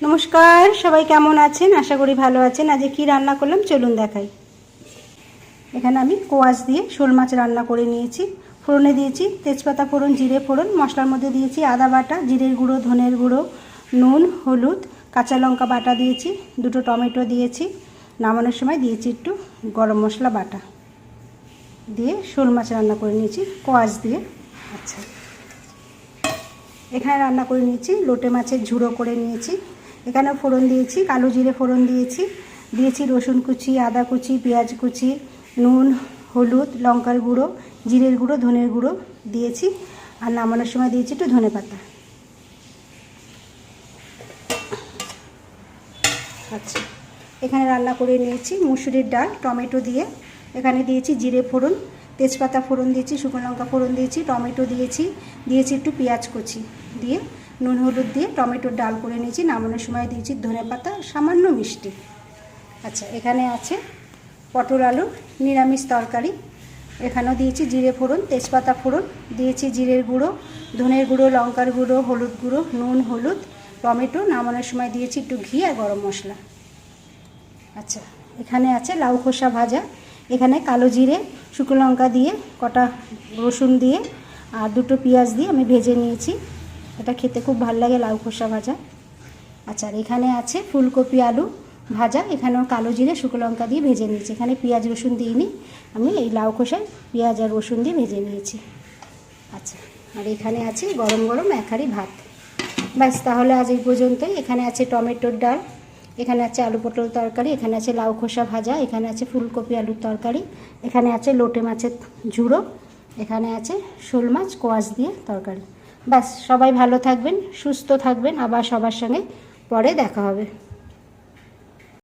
নমস্কার, সবাই কেমন আছেন? আশা করি ভালো আছেন। আজকে কি রান্না করলাম চলুন দেখাই। এখানে আমি কোয়াশ দিয়ে শোল মাছ রান্না করে নিয়েছি। ফোড়নে দিয়েছি তেজপাতা ফোড়ন, জিরে ফোড়ন। মশলার মধ্যে দিয়েছি আদা বাটা, জিরের গুঁড়ো, ধনের গুঁড়ো, নুন, হলুদ, কাঁচা লঙ্কা বাটা দিয়েছি, দুটো টমেটো দিয়েছি। নামানোর সময় দিয়েছি একটু গরম মশলা বাটা দিয়ে শোল মাছ রান্না করে নিয়েছি কোয়াশ দিয়ে। আচ্ছা, এখানে রান্না করে নিয়েছি লোটে মাছের ঝুড়ো করে নিয়েছি। এখানে ফোড়ন দিয়েছি কালো জিরে ফোড়ন দিয়েছি রসুন কুচি, আদা কুচি, পেঁয়াজ কুচি, নুন, হলুদ, লঙ্কার গুঁড়ো, জিরের গুঁড়ো, ধনের গুঁড়ো দিয়েছি। আর নামানোর সময় দিয়েছি একটু ধনে পাতা। আচ্ছা, এখানে রান্না করে নিয়েছি মুসুরির ডাল টমেটো দিয়ে। এখানে দিয়েছি জিরে ফোড়ন, তেজপাতা ফোড়ন দিয়েছি, শুকনো লঙ্কা ফোড়ন দিয়েছি, টমেটো দিয়েছি একটু পেঁয়াজ কুচি দিয়ে নুন হলুদ দিয়ে টমেটোর ডাল করে নিয়েছি। নামানোর সময় দিয়েছি ধনে পাতা, সামান্য মিষ্টি। আচ্ছা, এখানে আছে পটল আলু নিরামিষ তরকারি। এখানেও দিয়েছি জিরে ফোড়ন, তেজপাতা ফোড়ন, দিয়েছি জিরের গুঁড়ো, ধনের গুঁড়ো, লঙ্কার গুঁড়ো, হলুদ গুঁড়ো, নুন, হলুদ, টমেটো। নামানোর সময় দিয়েছি একটু ঘি আর গরম মশলা। আচ্ছা, এখানে আছে লাউ খোসা ভাজা। এখানে কালো জিরে, শুকনো লঙ্কা দিয়ে, কটা রসুন দিয়ে আর দুটো পেঁয়াজ দিয়ে আমি ভেজে নিয়েছি। এটা খেতে খুব ভালো লাগে লাউ খোসা ভাজা। আচ্ছা, আর এখানে আছে ফুলকপি আলু ভাজা। এখানেও কালো জিরে, শুকনো লঙ্কা দিয়ে ভেজে নিয়েছি। এখানে পেঁয়াজ রসুন দিইনি, আমি এই লাউ খোসায় পেঁয়াজ আর রসুন দিয়ে ভেজে নিয়েছি। আচ্ছা, আর এখানে আছে গরম গরম এক হাঁড়ি ভাত। ব্যাস, তাহলে আজ এই পর্যন্তই। এখানে আছে টমেটোর ডাল, এখানে আছে আলু পটল তরকারি, এখানে আছে লাউ খোসা ভাজা, এখানে আছে ফুলকপি আলুর তরকারি, এখানে আছে লোটে মাছের ঝুড়ো, এখানে আছে শোল মাছ কোয়াশ দিয়ে তরকারি। ব্যাস, সবাই ভালো থাকবেন, সুস্থ থাকবেন। আবার সবার সঙ্গে পরে দেখা হবে।